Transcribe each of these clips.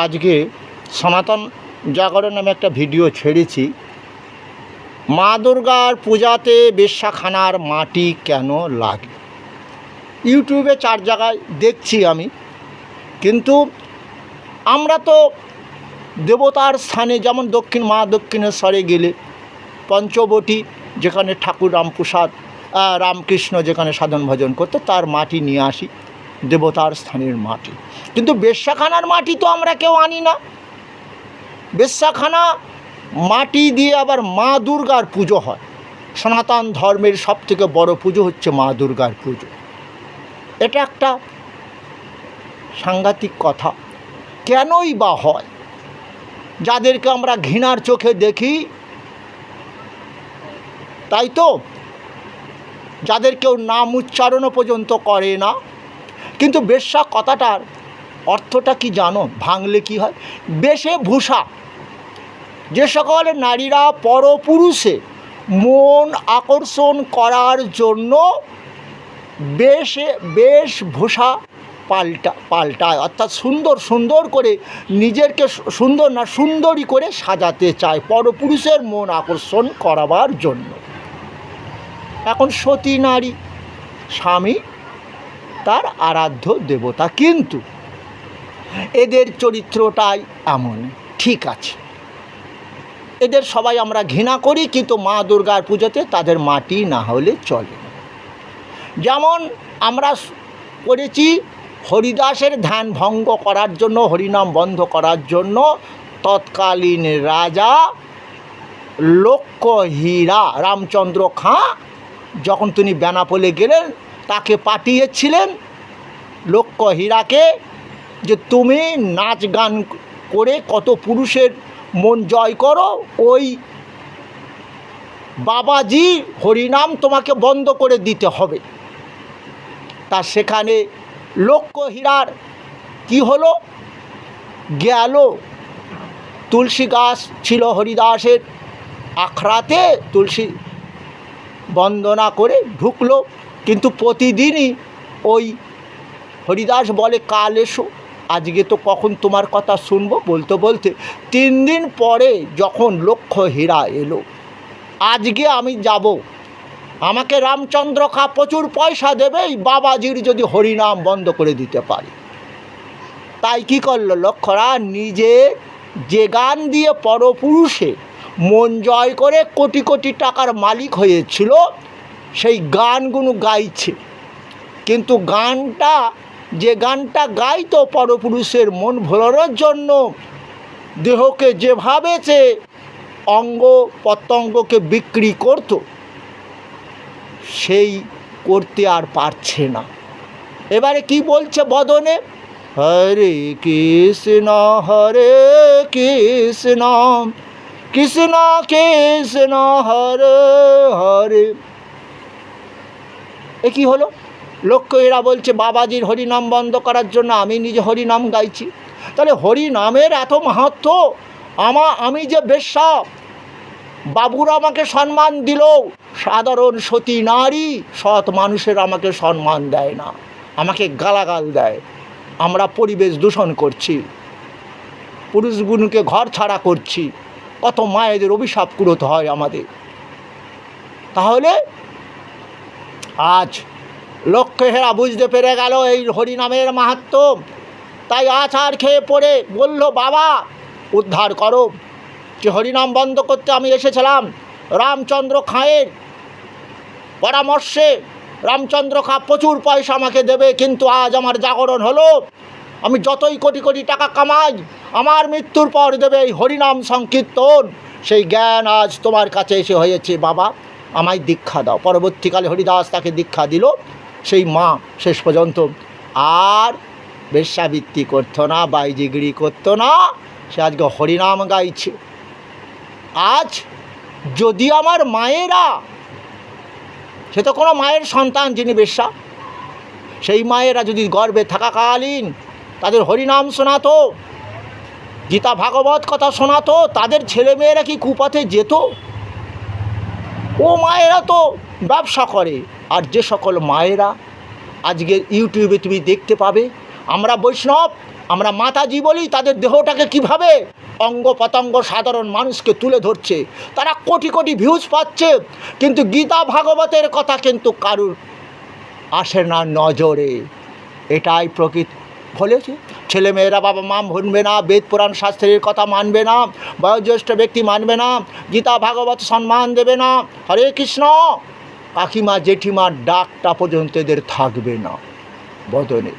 আজকে সনাতন জাগরণ নামে একটা ভিডিও ছেড়েছি। মা দুর্গার পূজাতে বেশ্যাখানার মাটি কেন লাগে? ইউটিউবে 4 জায়গায় দেখছি আমি, কিন্তু আমরা তো দেবতার স্থানে, যেমন দক্ষিণেশ্বরে গেলে পঞ্চবটী, যেখানে ঠাকুর রামকৃষ্ণ যেখানে সাধন ভজন করতো, তার মাটি নিয়ে আসি, দেবতার স্থানের মাটি। কিন্তু বেশ্যাখানার মাটি তো আমরা কেউ আনি না। বেশ্যাখানা মাটি দিয়ে আবার মা দুর্গার পুজো হয়। সনাতন ধর্মের সবথেকে বড় পুজো হচ্ছে মা দুর্গার পুজো। এটা একটা সাংঘাতিক কথা। কেনই বা হয়? যাদেরকে আমরা ঘৃণার চোখে দেখি, তাই তো, যাদের কেউ নাম উচ্চারণও পর্যন্ত করে না। কিন্তু বেশ্যা কথাটার অর্থটা কি জানো? ভাঙলে কি হয়? বেশভূষা। যে সকল নারীরা পরপুরুষে মন আকর্ষণ করার জন্য বেশভূষা পাল্টায়, অর্থাৎ সুন্দর করে নিজেকে সুন্দরী করে সাজাতে চায় পরপুরুষের মন আকর্ষণ করাবার জন্য। এখন সতী নারী, স্বামী তার আরাধ্য দেবতা, কিন্তু এদের চরিত্রটাই এমন। ঠিক আছে, এদের সবাই আমরা ঘৃণা করি, কিন্তু মা দুর্গার পুজোতে তাদের মাটি না হলে চলে। যেমন আমরা করেছি হরিদাসের ধ্যান ভঙ্গ করার জন্য, হরিনাম বন্ধ করার জন্য তৎকালীন রাজা লক্ষ্মীহীরা রামচন্দ্র খাঁ, যখন তিনি বেনাপোলে গেলেন, তাকে পাঠিয়েছিলেন লক্ষ্মীহীরাকে, যে তুমি নাচ গান করে কত পুরুষের মন জয় করো, ওই বাবাজি হরিনাম তোমাকে বন্ধ করে দিতে হবে। তা সেখানে লক্ষ্মীহীরার কি হলো? গেল, তুলসী গাছ ছিল হরিদাসের আখড়াতে, তুলসী বন্দনা করে ঢুকলো, কিন্তু প্রতিদিনই ওই হরিদাস বলে কাল এসো, আজকে তো কখন তোমার কথা শুনবো। বলতে 3 দিন পরে যখন লক্ষ্মীহীরা এলো, আজকে আমি যাব, আমাকে রামচন্দ্র খা প্রচুর পয়সা দেবে এই বাবাজির যদি হরিনাম বন্ধ করে দিতে পারে। তাই কি করলো লক্ষ্মীরা? নিজে যে গান দিয়ে পরপুরুষে মন জয় করে কোটি কোটি টাকার মালিক হয়েছিল, সেই গানগুলো গাইছে। কিন্তু যে গানটা গাইতো পরপুরুষের মন ভোলানোর জন্য, দেহকে যেভাবে সে অঙ্গ প্রত্যঙ্গকে বিক্রি করত, সেই করতে আর পারছে না। এবারে কি বলছে বদনে? হরে কৃষ্ণ কৃষ্ণ কৃষ্ণ হরে হরে। এ কি হলো? লক্ষ্মীহীরা বলছে বাবাজির হরিনাম বন্ধ করার জন্য আমি নিজে হরিনাম গাইছি। তাহলে হরিনামের এত মাহাত্ম্য, আমি যে বেশ্যা, বাবুরা আমাকে সম্মান দিল, সাধারণ সতী নারী সৎ মানুষের আমাকে সম্মান দেয় না, আমাকে গালাগাল দেয়। আমরা পরিবেশ দূষণ করছি, পুরুষগুলোকে ঘর ছাড়া করছি, কত মায়েদের অভিশাপ কুড়োতে হয় আমাদের। তাহলে আজ লক্ষ্মীহীরা বুঝতে পেরে গেল এই হরিনামের মাহাত্ম্য, তাই আছাড় খেয়ে পড়ে বলল, বাবা উদ্ধার করো। যে হরিনাম বন্ধ করতে আমি এসেছিলাম, রামচন্দ্র খাঁয়ের পরামর্শে রামচন্দ্র খাঁ প্রচুর পয়সা আমাকে দেবে, কিন্তু আজ আমার জাগরণ হলো, আমি যতই কোটি কোটি টাকা কামাই, আমার মৃত্যুর পর দেবে এই হরিনাম সংকীর্তন। সেই জ্ঞান আজ তোমার কাছে এসে হয়েছে, বাবা আমায় দীক্ষা দাও। পরবর্তীকালে হরিদাস তাকে দীক্ষা দিল। সেই মা শেষ পর্যন্ত আর বেশ্যাবৃত্তি করতো না, বাইজিগিরি করতো না, সে আজকে হরিনাম গাইছে। আজ যদি আমার মায়েরা, সে তো কোনো মায়ের সন্তান যিনি বেশ্যা, সেই মায়েরা যদি গর্ভে থাকাকালীন তাদের হরিনাম শোনাতো, গীতা ভাগবত কথা শোনাতো, তাদের ছেলেমেয়েরা কি কুপথে যেত? ও মায়েরা তো ব্যবসা করে। আর যে সকল মায়েরা, আজকে ইউটিউবে তুমি দেখতে পাবে, আমরা বৈষ্ণব, আমরা মাতাজি বলি, তাদের দেহটাকে কিভাবে অঙ্গ প্রত্যঙ্গ সাধারণ মানুষকে তুলে ধরছে, তারা কোটি কোটি ভিউজ পাচ্ছে, কিন্তু গীতা ভাগবতের কথা কিন্তু কারুর আসে না নজরে। এটাই প্রকৃত বলেছে। ছেলেমেয়েরা বাবা মা মানবে না, বেদ পুরাণ শাস্ত্রের কথা মানবে না, বয়োজ্যেষ্ঠ ব্যক্তি মানবে না, গীতা ভাগবত সম্মান দেবে না, হরে কৃষ্ণ কাকিমা জেঠিমার ডাকটা পর্যন্ত এদের থাকবে না বদনে।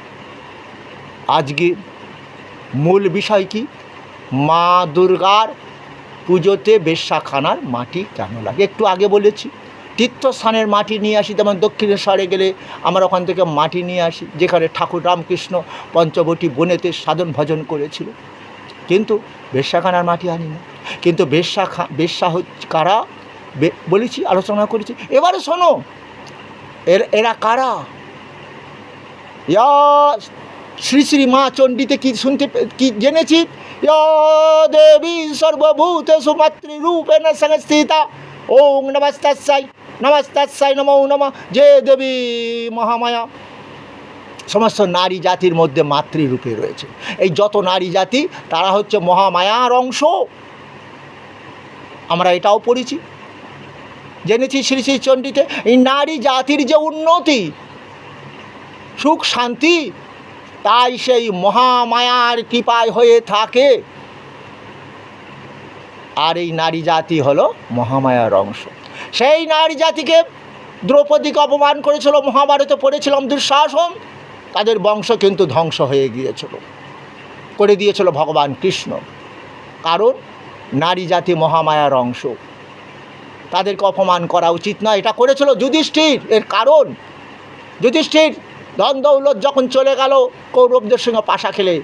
আজকে মূল বিষয় কি? মা দুর্গার পুজোতে বেশ্যাখানার মাটি কেন লাগে? একটু আগে বলেছি তীর্থস্থানের মাটি নিয়ে আসি, যেমন দক্ষিণেশ্বরে গেলে আমরা ওখান থেকে মাটি নিয়ে আসি, যেখানে ঠাকুর রামকৃষ্ণ পঞ্চবটী বনেতে সাধন ভজন করেছিল, কিন্তু বেশ্যাখানার মাটি আনি না। কিন্তু বেশ্যা হচ্ছে কারা বলেছি, আলোচনা করেছি। এবারে শোনো, এরা কারা? শ্রী শ্রী মা চণ্ডীতে কি জেনেছি? দেবী সর্বভূতেষু মাতৃরূপেণ সংস্থিতা, ওং নমস্তাস্যাই নমস্তাস্যাই নমো নমঃ। যে দেবী মহামায়া সমস্ত নারী জাতির মধ্যে মাতৃরূপে রয়েছে। এই যত নারী জাতি তারা হচ্ছে মহামায়ার অংশ। আমরা এটাও পড়েছি, জেনেছি শ্রী শ্রী চণ্ডীতে। এই নারী জাতির যে উন্নতি, সুখ শান্তি, তাই সেই মহামায়ার কৃপায় হয়ে থাকে। আর এই নারী জাতি হলো মহামায়ার অংশ। সেই নারী জাতিকে দ্রৌপদীকে অপমান করেছিল, মহাভারতে পড়েছিলাম, দুঃশাসন। তাদের বংশ কিন্তু ধ্বংস হয়ে গিয়েছিল, করে দিয়েছিল ভগবান কৃষ্ণ। কারণ নারী জাতি মহামায়ার অংশ, তাদেরকে অপমান করা উচিত না, এটা করেছিল যুধিষ্ঠির। এর কারণ যুধিষ্ঠির ধন দৌলত যখন চলে গেল কৌরবদের সঙ্গে পাশা খেলে,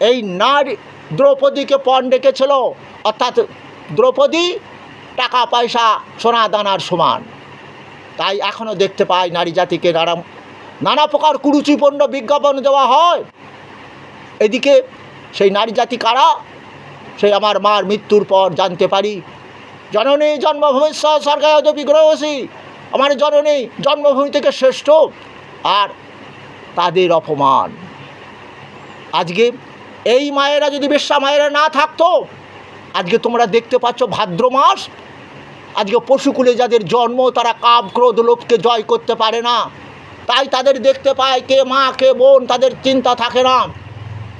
এই নারী দ্রৌপদীকে পণ ডেকেছিল, অর্থাৎ দ্রৌপদী টাকা পয়সা সোনা দানার সমান। তাই এখনও দেখতে পাই নারী জাতিকে নানা প্রকার কুরুচিপূর্ণ বিজ্ঞাপন দেওয়া হয়। এদিকে সেই নারী জাতি কারা? সেই আমার মার মৃত্যুর পর জানতে পারি, জননী জন্মভূমি স্বর্গায় বিগ্রহসী, আমার জননী জন্মভূমি থেকে শ্রেষ্ঠ। আর তাদের অপমান। আজকে এই মায়েরা যদি বেশ্যা মায়েরা না থাকতো, আজকে তোমরা দেখতে পাচ্ছ ভাদ্র মাস, আজকে পশুকুলে যাদের জন্ম, তারা কাম ক্রোধ লোভকে জয় করতে পারে না, তাই তাদের দেখতে পায় কে মা কে বোন, তাদের চিন্তা থাকে না।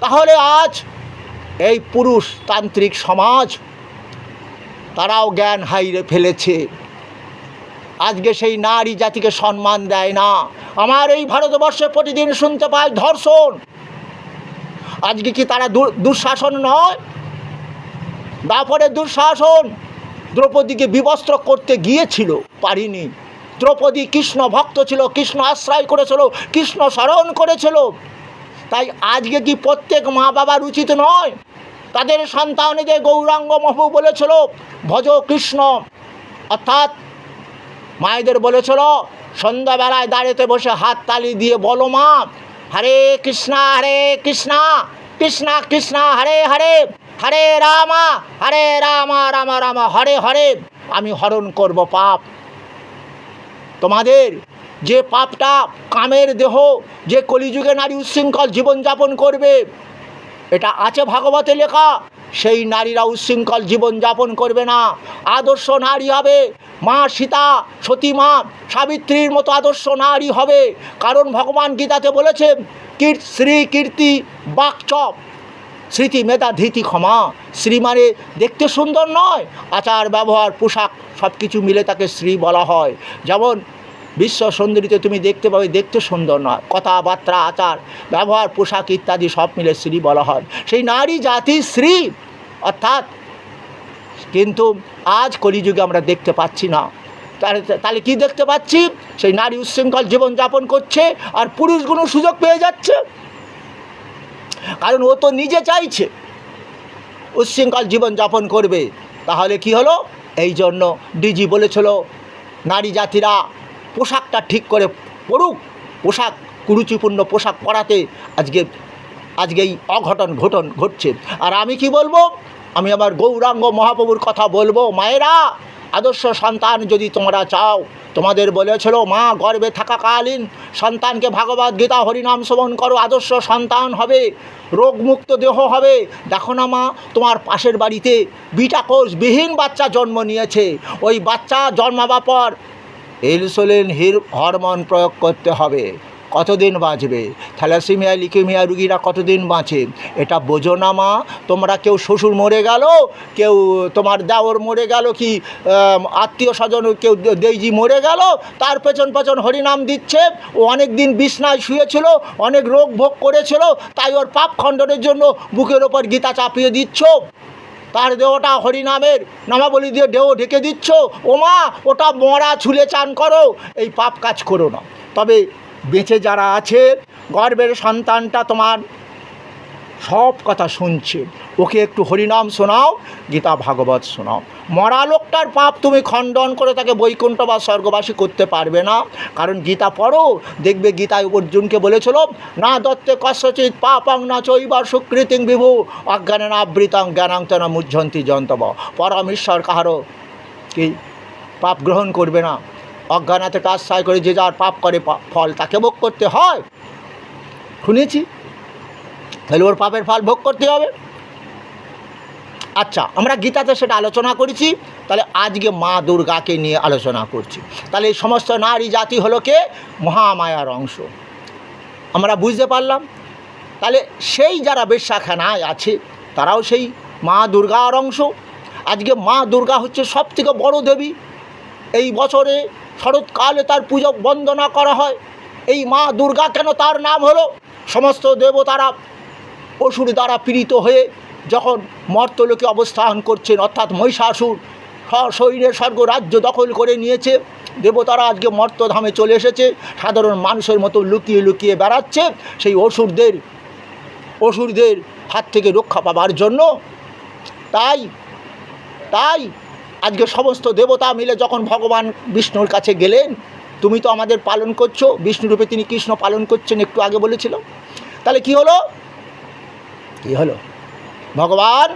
তাহলে আজ এই পুরুষ তান্ত্রিক সমাজ, তারাও জ্ঞান হারিয়ে ফেলেছে। আজকে সেই নারী জাতিকে সম্মান দেয় না। আমার এই ভারতবর্ষে প্রতিদিন শুনতে পাই ধর্ষণ। আজকে কি তারা দুঃশাসন নয়? তারপরে দুঃশাসন দ্রৌপদীকে বিবস্ত্র করতে গিয়েছিল, পারিনি। দ্রৌপদী কৃষ্ণ ভক্ত ছিল, কৃষ্ণ আশ্রয় করেছিল, কৃষ্ণ স্মরণ করেছিল। তাই আজকে কি প্রত্যেক মা বাবার উচিত নয় তাদের সন্তানদের গৌরাঙ্গ মহু বলেছিল ভজ কৃষ্ণ, অর্থাৎ মায়েদের বলেছিল সন্ধ্যাবেলায় দাঁড়িয়ে বসে হাত তালি দিয়ে বলো মা, হরে কৃষ্ণা কৃষ্ণা কৃষ্ণা হরে হরে, হরে রামা রাম রাম হরে হরে। আমি হরণ করব পাপ। তোমাদের যে পাপটা কামের দেহ, যে কলিযুগে নারী উচ্ছৃঙ্খল জীবনযাপন করবে, এটা আছে ভাগবতে লেখা। সেই নারীরা উচ্ছৃঙ্খল জীবনযাপন করবে না, আদর্শ নারী হবে। মা সীতা, সতী মা সাবিত্রীর মতো আদর্শ নারী হবে। কারণ ভগবান গীতাতে বলেছে শ্রী কীর্তি বাকচপ, স্মৃতি মেধা ধীতি ক্ষমা। শ্রী মানে দেখতে সুন্দর নয়, আচার ব্যবহার পোশাক সব কিছু মিলে তাকে শ্রী বলা হয়। যেমন বিশ্ব সুন্দরীতে তুমি দেখতে পাবে দেখতে সুন্দর নয়, কথাবার্তা আচার ব্যবহার পোশাক ইত্যাদি সব মিলে শ্রী বলা হয়। সেই নারী জাতি শ্রী অর্থাৎ, কিন্তু আজ কলিযুগে আমরা দেখতে পাচ্ছি না। তাহলে কি দেখতে পাচ্ছি? সেই নারী উচ্ছৃঙ্খল জীবনযাপন করছে আর পুরুষগুলো সুযোগ পেয়ে যাচ্ছে। কারণ ও তো নিজে চাইছে উচ্ছৃঙ্খল জীবনযাপন করবে। তাহলে কি হলো? এই জন্য ডিজি বলেছিল নারী জাতিরা পোশাকটা ঠিক করে পরুক। পোশাক কুরুচিপূর্ণ পোশাক পরাতে আজকে এই অঘটন ঘটছে। আর আমি কি বলবো? আমি আমার গৌরাঙ্গ মহাপ্রভুর কথা বলবো, মায়েরা আদর্শ সন্তান যদি তোমরা চাও তোমাদের বলেছিল মা গর্ভে থাকাকালীন সন্তানকে ভাগবত গীতা হরিনাম শ্রবণ করো, আদর্শ সন্তান হবে, রোগমুক্ত দেহ হবে। দেখো না মা, তোমার পাশের বাড়িতে বিটা কোষবিহীন বাচ্চা জন্ম নিয়েছে, ওই বাচ্চা জন্মাবার পর ইনসুলিন হরমোন প্রয়োগ করতে হবে, কতদিন বাঁচবে? থ্যালাসেমিয়া লিউকেমিয়া রুগীরা কতদিন বাঁচে? এটা বোঝো না মা? তোমরা কেউ শ্বশুর মরে গেল, কেউ তোমার দেওর মরে গেল, কি আত্মীয় স্বজন কেউ দেইজি মরে গেল, তার পেছন পেছন হরিনাম দিচ্ছে। ও অনেক দিন বিছনায় শুয়েছিল, অনেক রোগ ভোগ করেছিল, তাই ওর পাপ খণ্ডনের জন্য বুকের ওপর গীতা চাপিয়ে দিচ্ছ, তার দেহটা হরিনামের নামাবলী দিয়ে দেহ ঢেকে দিচ্ছ। ও মা, ওটা মরা ছুলে চান করো, এই পাপ কাজ করো না। তবে বেঁচে যারা আছে, গর্ভের সন্তানটা তোমার সব কথা শুনছে, ওকে একটু হরিনাম শোনাও, গীতা ভাগবত শোনাও। মরা লোকটার পাপ তুমি খণ্ডন করে তাকে বৈকুণ্ঠ বা স্বর্গবাসী করতে পারবে না। কারণ গীতা পড়ো, দেখবে গীতায় অর্জুনকে বলেছিল, না দত্তে কস্যচিৎ পাপং না চৈব সুকৃতিং বিভু অজ্ঞানেন আবৃতং জ্ঞানাং তেন মুহ্যন্তি জন্তব। পরমেশ্বর কাহারও কি পাপ গ্রহণ করবে না। অজ্ঞানাতে আশ্রয় করে যে যার পাপ করে ফল তাকে ভোগ করতে হয়, শুনেছি, তাহলে ওর পাপের ফল ভোগ করতে হবে। আচ্ছা, আমরা গীতাতে সেটা আলোচনা করেছি, তাহলে আজকে মা দুর্গাকে নিয়ে আলোচনা করছি। তাহলে এই সমস্ত নারী জাতি হলো কে? মহামায়ার অংশ, আমরা বুঝতে পারলাম। তাহলে সেই যারা বেশ্যাখানায় আছে তারাও সেই মা দুর্গার অংশ। আজকে মা দুর্গা হচ্ছে সবথেকে বড় দেবী। এই বছরে শরৎকালে তার পুজো বন্দনা করা হয়। এই মা দুর্গা কেন তার নাম হলো? সমস্ত দেবতারা অসুর দ্বারা পীড়িত হয়ে যখন মর্তলোকে অবস্থান করছেন, অর্থাৎ মহিষাসুর সশরীরে স্বর্গ রাজ্য দখল করে নিয়েছে, দেবতারা আজকে মর্তধামে চলে এসেছে, সাধারণ মানুষের মতো লুকিয়ে লুকিয়ে বেড়াচ্ছে সেই অসুরদের হাত থেকে রক্ষা পাবার জন্য। তাই আজকে সমস্ত দেবতা মিলে যখন ভগবান বিষ্ণুর কাছে গেলেন, তুমি তো আমাদের পালন করছো, বিষ্ণুরূপে তিনি কৃষ্ণ পালন করছেন, একটু আগে বলেছিল। তাহলে কি হলো? ভগবান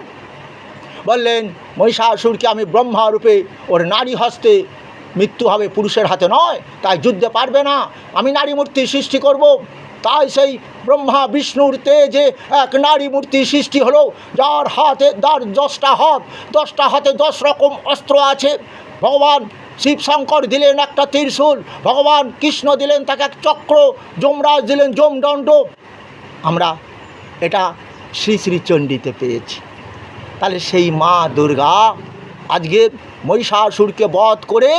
বললেন, মহিষাসুরকে আমি ব্রহ্মা রূপে, ওর নারী হস্তে মৃত্যু হবে, পুরুষের হাতে নয়, তাই যুদ্ধে পারবে না, আমি নারী মূর্তি সৃষ্টি করব। তাই সেই ব্রহ্মা বিষ্ণুর তেজে এক নারী মূর্তি সৃষ্টি হলো, যার হাতে 10টা হাতে 10 রকম অস্ত্র আছে। ভগবান শিব শঙ্কর দিলেন একটা ত্রিশূল, ভগবান কৃষ্ণ দিলেন তাকে এক চক্র, যমরাজ দিলেন যমদণ্ড। আমরা এটা শ্রী শ্রী চণ্ডীতে পেয়েছি। তাহলে সেই মা দুর্গা আজকে মহিষাসুরকে বধ করে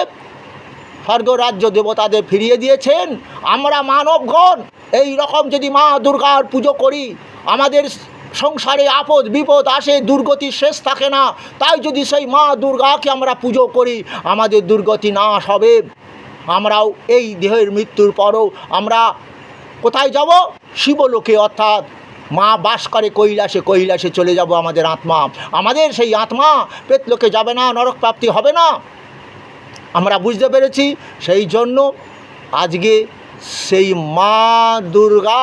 স্বর্গরাজ্য দেবতাদের ফিরিয়ে দিয়েছেন। আমরা মানবগণ এই রকম যদি মা দুর্গার পুজো করি, আমাদের সংসারে আপদ বিপদ আসে, দুর্গতির শেষ থাকে না। তাই যদি সেই মা দুর্গাকে আমরা পুজো করি, আমাদের দুর্গতি নাশ হবে। আমরাও এই দেহের মৃত্যুর পরও আমরা কোথায় যাব? শিবলোকে, অর্থাৎ মা বাস করে কৈলাসে চলে যাব আমাদের আত্মা। আমাদের সেই আত্মা প্রেতলোকে যাবে না, নরক প্রাপ্তি হবে না। আমরা বুঝতে পেরেছি। সেই জন্য আজকে সেই মা দুর্গা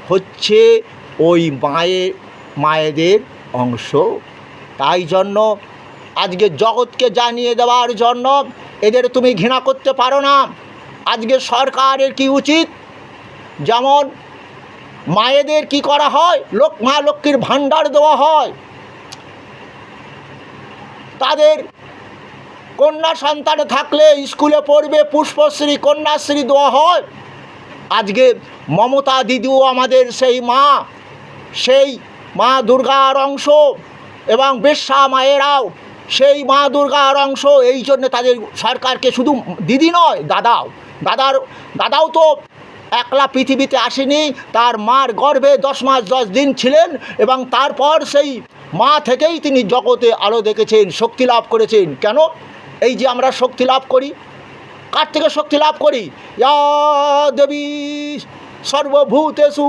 হচ্ছে ওই মায়েদের অংশ। তাই জন্য আজকে জগৎকে জানিয়ে দেওয়ার জন্য এদের তুমি ঘৃণা করতে পারো না। আজকে সরকারের কি উচিত, যেমন মায়েদের কি করা হয়, মা লক্ষ্মীর ভাণ্ডার দেওয়া হয়, তাদের কন্যা সন্তান থাকলে স্কুলে পড়বে পুষ্পশ্রী কন্যাশ্রী দেওয়া হয়। আজকে মমতা দিদিও আমাদের সেই মা দুর্গার অংশ, এবং বেশ্যা মায়েরাও সেই মা দুর্গার অংশ। এই জন্য তাদের সরকারকে শুধু দিদি নয়, দাদাও তো একলা পৃথিবীতে আসেনি, তার মার গর্ভে 10 মাস 10 দিন ছিলেন, এবং তারপর সেই মা থেকেই তিনি জগতে আলো দেখেছেন, শক্তি লাভ করেছেন। কেন? এই যে আমরা শক্তি লাভ করি, কার থেকে শক্তি লাভ করি? ইয়া দেবী সর্বভূতেষু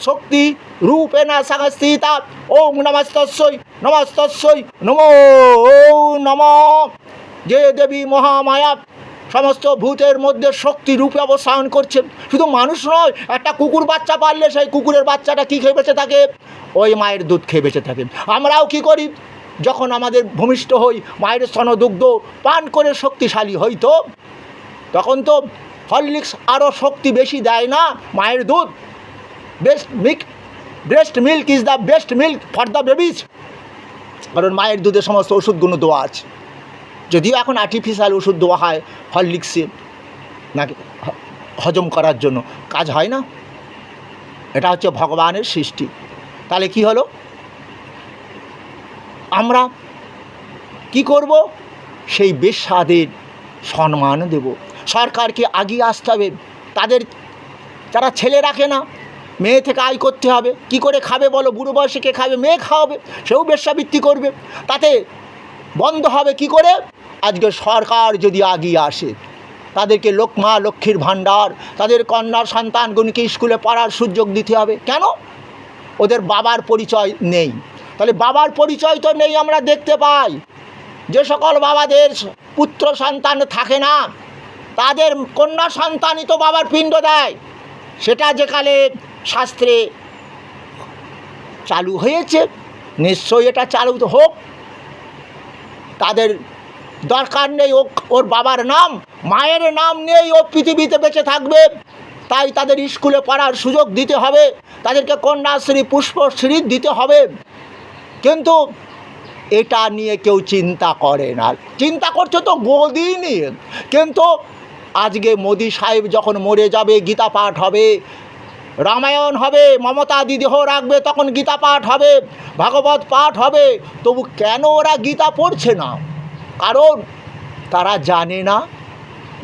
শক্তি রূপেণ সংস্থিতা ওম নমস্তস্যৈ নমো নমঃ। যে দেবী মহামায়া সমস্ত ভূতের মধ্যে শক্তি রূপে অবস্থান করছেন। শুধু মানুষ নয়, একটা কুকুর বাচ্চা পারলে সেই কুকুরের বাচ্চাটা কী খেয়ে বেঁচে থাকে? ওই মায়ের দুধ খেয়ে বেঁচে থাকে। আমরাও কি করি? যখন আমাদের ভূমিষ্ঠ হই, মায়ের স্তনদুগ্ধ পান করে শক্তিশালী হই, তো তখন তো হরলিক্স আরও শক্তি বেশি দেয় না, মায়ের দুধ breast milk is the best milk for the babies, কারণ মায়ের দুধে সমস্ত ওষুধগুলো দেওয়া আছে। যদিও এখন আর্টিফিশিয়াল ওষুধ দেওয়া হয় হরলিক্সে, নাকি হজম করার জন্য, কাজ হয় না। এটা হচ্ছে ভগবানের সৃষ্টি। তাহলে কি হলো, আমরা কি করব, সেই বেশ্যাদের সম্মান দেব। সরকারকে আগিয়ে আসতে হবে, তাদের যারা ছেলে রাখে না, মেয়ে থেকে আয় করতে হবে। কি করে খাবে বলো, বুড়ো বয়সে কে খাবে, মেয়ে খাওয়াবে, সেও বেশ্যাবৃত্তি করবে, তাতে বন্ধ হবে কি করে? আজকে সরকার যদি আগিয়ে আসে, তাদেরকে মা লক্ষ্মীর ভাণ্ডার, তাদের কন্যার সন্তানগুলিকে স্কুলে পড়ার সুযোগ দিতে হবে। কেন? ওদের বাবার পরিচয় নেই। তাহলে বাবার পরিচয় তো নেই, আমরা দেখতে পাই যে সকল বাবাদের পুত্র সন্তান থাকে না, তাদের কন্যা সন্তানই তো বাবার পিণ্ড দেয়। সেটা যেকালে শাস্ত্রে চালু হয়েছে, নিশ্চয়ই এটা চালু হোক। তাদের দরকার নেই ওর বাবার নাম, মায়ের নাম নেই, ও পৃথিবীতে বেঁচে থাকবে, তাই তাদের স্কুলে পড়ার সুযোগ দিতে হবে, তাদেরকে কন্যাশ্রী পুষ্পশ্রী দিতে হবে। কিন্তু এটা নিয়ে কেউ চিন্তা করে না। চিন্তা করছে তো মোদি নিয়ে। কিন্তু আজকে মোদি সাহেব যখন মরে যাবে, গীতা পাঠ হবে, রামায়ণ হবে, মমতা দিদেহ রাখবে, তখন গীতা পাঠ হবে, ভাগবত পাঠ হবে, তবু কেন ওরা গীতা পড়ছে না? কারণ তারা জানে না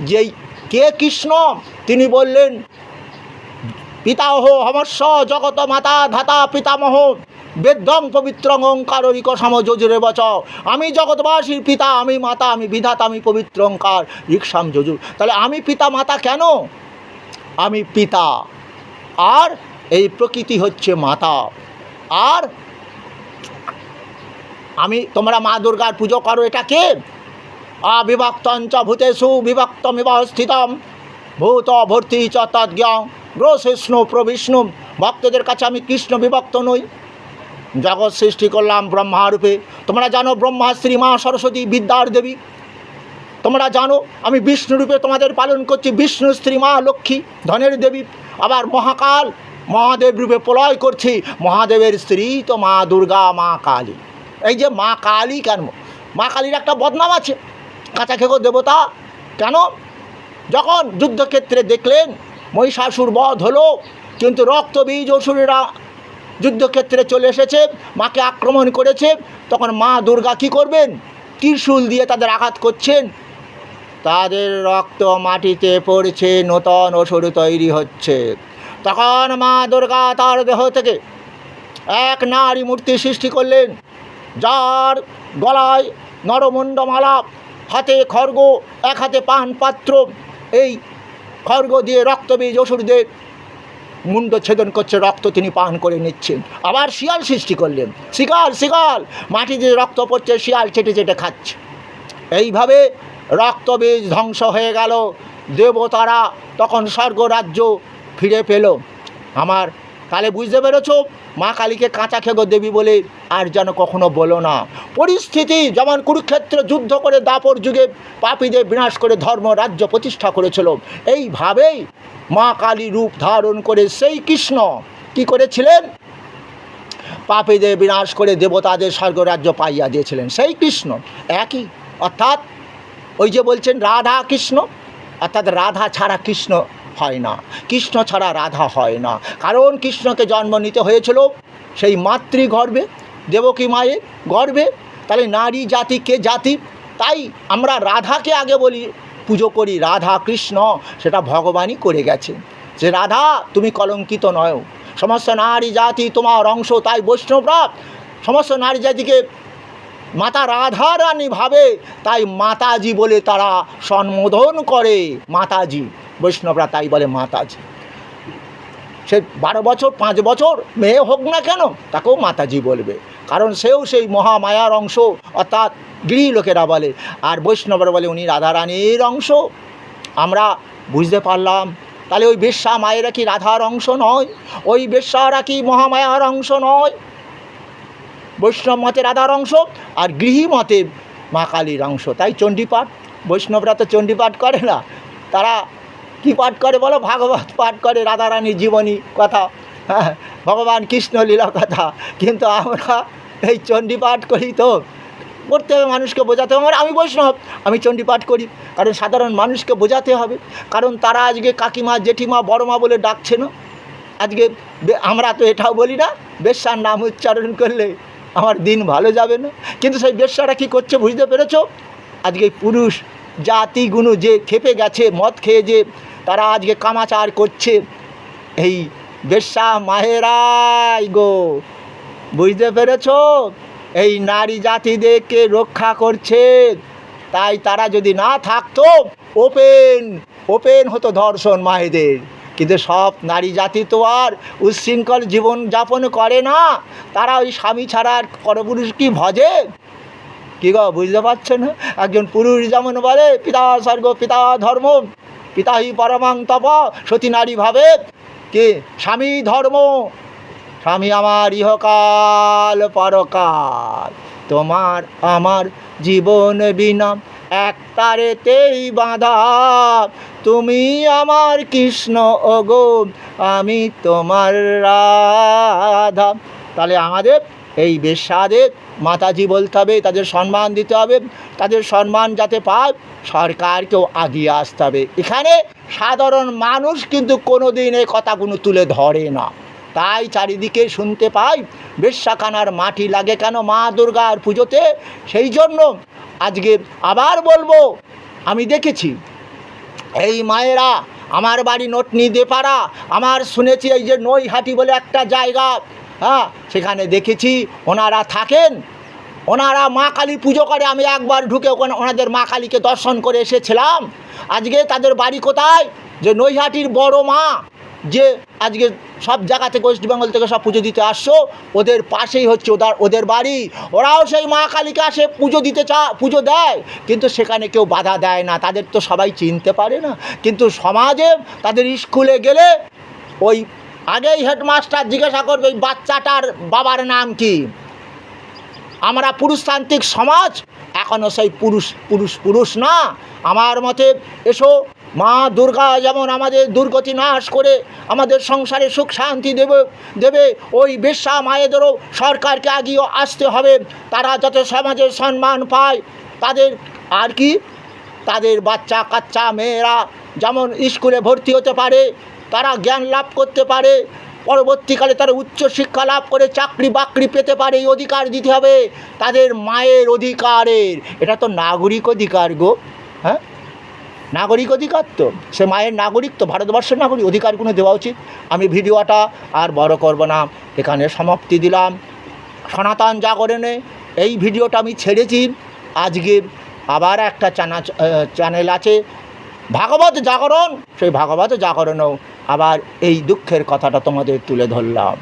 যে কে কৃষ্ণ। তিনি বললেন, পিতাহ হমস্য জগত মাতা ধাতা পিতামহ বেদং পবিত্রং ওঙ্কারিক সমযোজুরে বচ। আমি জগৎবাসীর পিতা, আমি মাতা, আমি বিধাতা, আমি পবিত্র ওঙ্কার রিক্সাম যজুর। তাহলে আমি পিতা মাতা কেন? আমি পিতা, আর এই প্রকৃতি হচ্ছে মাতা। আর তোমরা মা দুর্গার পুজো করো, এটা কে? অবিভক্তঞ্চ ভূতেষু বিভক্তমিব স্থিতম ভূত ভর্তি চ তদ্জ্ঞং গ্রসিষ্ণু প্রবিষ্ণু। ভক্তদের কাছে আমি কৃষ্ণ বিভক্ত নই। জগৎ সৃষ্টি করলাম ব্রহ্মারূপে। তোমরা জানো ব্রহ্মা শ্রী মা সরস্বতী বিদ্যার দেবী। তোমরা জানো আমি বিষ্ণুরূপে তোমাদের পালন করছি, বিষ্ণু স্ত্রী মা লক্ষ্মী ধনের দেবী। আবার মহাকাল মহাদেব রূপে প্রলয় করছি, মহাদেবের স্ত্রী তো মা দুর্গা, মা কালী। এই যে মা কালী, কেন মা কালীর একটা বদনাম আছে, কাঁচা খেকো দেবতা। কেন? যখন যুদ্ধক্ষেত্রে দেখলেন মহিষাসুর বধ হলো, কিন্তু রক্তবীজ অসুরেরা যুদ্ধক্ষেত্রে চলে এসেছে, মাকে আক্রমণ করেছে, তখন মা দুর্গা কী করবেন? ত্রিশূল দিয়ে তাদের আঘাত করছেন, তাদের রক্ত মাটিতে পড়ছে, নূতন অসুর তৈরি হচ্ছে। তখন মা দুর্গা তার দেহ থেকে এক নারী মূর্তি সৃষ্টি করলেন, যার গলায় নরমুণ্ডমালা, হাতে খড়গ, এক হাতে পান পাত্র। এই খড়গ দিয়ে রক্তবীজ অসুরদের মুন্ড ছেদন করছে, রক্ত তিনি পান করে নিচ্ছেন। আবার শিয়াল সৃষ্টি করলেন, শিকাল মাটি দিয়ে রক্ত পড়ছে, শিয়াল চেটে চেটে খাচ্ছে। এইভাবে রক্তবীজ ধ্বংস হয়ে গেল। দেবতারা তখন স্বর্গরাজ্য ফিরে পেল। আমার তাহলে বুঝতে পেরেছ, মা কালীকে কাঁচা খেগো দেবী বলে আর যেন কখনো বলো না। পরিস্থিতি যেমন কুরুক্ষেত্র যুদ্ধ করে দাপর যুগে পাপীদের বিনাশ করে ধর্ম রাজ্য প্রতিষ্ঠা করেছিল, এইভাবেই মা কালী রূপ ধারণ করে সেই কৃষ্ণ কি করেছিলেন? পাপীদের বিনাশ করে দেবতাদের স্বর্গরাজ্য পাইয়া দিয়েছিলেন সেই কৃষ্ণ। একই, অর্থাৎ ওই যে বলছেন রাধা কৃষ্ণ, অর্থাৎ রাধা ছাড়া কৃষ্ণ হয় না, কৃষ্ণ ছাড়া রাধা হয় না। কারণ কৃষ্ণকে জন্ম নিতে হয়েছিল সেই মাতৃগর্ভে, দেবকী মায়ের গর্ভে। তাহলে নারী জাতি কে জাতি? তাই আমরা রাধাকে আগে বলি, পুজো করি। রাধা কৃষ্ণ সেটা ভগবানই করে গেছে, যে রাধা তুমি কলঙ্কিত নয়, সমস্ত নারী জাতি তোমার অংশ। তাই বৈষ্ণবরা সমস্ত নারী জাতিকে মাতা রাধা রানী ভাবে, তাই মাতাজি বলে তারা সম্বোধন করে। মাতাজি, বৈষ্ণবরা তাই বলে মাতাজি। সে 12 বছর 5 বছর মেয়ে হোক না কেন, তাকেও মাতাজি বলবে, কারণ সেও সেই মহামায়ার অংশ, অর্থাৎ গৃহী লোকেরা বলে। আর বৈষ্ণবরা বলে উনি রাধারানীর অংশ। আমরা বুঝতে পারলাম, তাহলে ওই বেশ্যা মায়েরা কি রাধার অংশ নয়? ওই বেশ্যারা কি মহামায়ার অংশ নয়? বৈষ্ণব মতে রাধার অংশ, আর গৃহী মতে মা কালীর অংশ। তাই চণ্ডীপাঠ, বৈষ্ণবরা তো চণ্ডীপাঠ করে না, তারা কি পাঠ করে বলো? ভাগবত পাঠ করে, রাধারানীর জীবনী কথা, হ্যাঁ, ভগবান কৃষ্ণ লীলা কথা। কিন্তু আমরা এই চণ্ডী পাঠ করি, তো করতে হবে, মানুষকে বোঝাতে হবে। আমি বৈষ্ণব, আমি চণ্ডী পাঠ করি, কারণ সাধারণ মানুষকে বোঝাতে হবে। কারণ তারা আজকে কাকিমা, জেঠিমা, বড়মা বলে ডাকছে না। আজকে আমরা তো এটাও বলি না, বেশ্যার নাম উচ্চারণ করলে আমার দিন ভালো যাবে না। কিন্তু সেই বেশ্যারা কী করছে বুঝতে পেরেছ? আজকে পুরুষ জাতিগুলো যে খেপে গেছে, মদ খেয়ে যে তারা আজকে কামাচার করছে, এই বেশ্যা মায়েরাই গো, বুঝতে পেরেছ? এই নারী জাতিদেরকে রক্ষা করছে। তাই তারা যদি না থাকতো, ওপেন হতো ধর্ষণ মায়েদের। কিন্তু সব নারী জাতি তো আর উচ্ছৃঙ্খল জীবন যাপন করে না, তারা ওই স্বামী ছাড়া আর পরপুরুষ কি ভজে? কী গো, বুঝতে পারছে না? একজন পুরুষ যেমন বলে পিতা স্বর্গ পিতা ধর্ম, পিতা হি পরমাং তপ, সতী নারী ভাবে কি স্বামী ধর্ম, স্বামী আমার ইহকাল পরকাল, তোমার আমার জীবন বিনা এক তারেতেই বাঁধা, তুমি আমার কৃষ্ণ ওগো, আমি তোমার রাধা। তাহলে আমাদের এই বেশ্যাদের মাতাজি বলতে হবে, তাদের সম্মান দিতে হবে। তাদের সম্মান যাতে পায়, সরকারকেও আগিয়ে আসতে হবে। এখানে সাধারণ মানুষ কিন্তু কোনো দিন এই কথাগুলো তুলে ধরে না। তাই চারিদিকে শুনতে পাই বেশ্যাখানার মাটি লাগে কেন মা দুর্গার পুজোতে। সেই জন্য আজকে আবার বলবো, আমি দেখেছি এই মায়েরা, আমার বাড়ি নটনি দেপাড়া, আমার শুনেছি এই যে নৈহাটি বলে একটা জায়গা, হ্যাঁ, সেখানে দেখেছি ওনারা থাকেন, ওনারা মা কালী পুজো করে। আমি একবার ঢুকে ওখানে ওনাদের মা কালীকে দর্শন করে এসেছিলাম। আজকে তাদের বাড়ি কোথায়? যে নৈহাটির বড় মা, যে আজকে সব জায়গা থেকে ওয়েস্ট বেঙ্গল থেকে সব পুজো দিতে আসছো, ওদের পাশেই হচ্ছে ওদের বাড়ি। ওরাও সেই মা কালীকে আসে পুজো দিতে পুজো দেয়, কিন্তু সেখানে কেউ বাধা দেয় না, তাদের তো সবাই চিনতে পারে না। কিন্তু সমাজে তাদের স্কুলে গেলে ওই আগেই হেডমাস্টার জিজ্ঞাসা করবে ওই বাচ্চাটার বাবার নাম কি। আমরা পুরুষতান্ত্রিক সমাজ, এখনও সেই পুরুষ না। আমার মতে এসো, মা দুর্গা যেমন আমাদের দুর্গতি নাশ করে আমাদের সংসারে সুখ শান্তি দেবে, ওই বেশ্যা মায়েদেরও সরকারকে আগিয়ে আসতে হবে। তারা যাতে সমাজের সম্মান পায়, তাদের আর কি, তাদের বাচ্চা কাচ্চা মেয়েরা যেমন স্কুলে ভর্তি হতে পারে, তারা জ্ঞান লাভ করতে পারে, পরবর্তীকালে তারা উচ্চশিক্ষা লাভ করে চাকরি বাকরি পেতে পারে, এই অধিকার দিতে হবে তাদের মায়ের অধিকারের। এটা তো নাগরিক অধিকার গো, হ্যাঁ, নাগরিক অধিকার তো, সে মায়ের নাগরিক তো, ভারতবর্ষের নাগরিক, অধিকারগুলো দেওয়া উচিত। আমি ভিডিওটা আর বড় করব না, এখানে সমাপ্তি দিলাম। সনাতন জাগরণে এই ভিডিওটা আমি ছেড়েছি। আজকে আবার একটা চ্যানেল আছে ভাগবত জাগরণ, সেই ভাগবত জাগরণেও আবার এই দুঃখের কথাটা তোমাদের তুলে ধরলাম।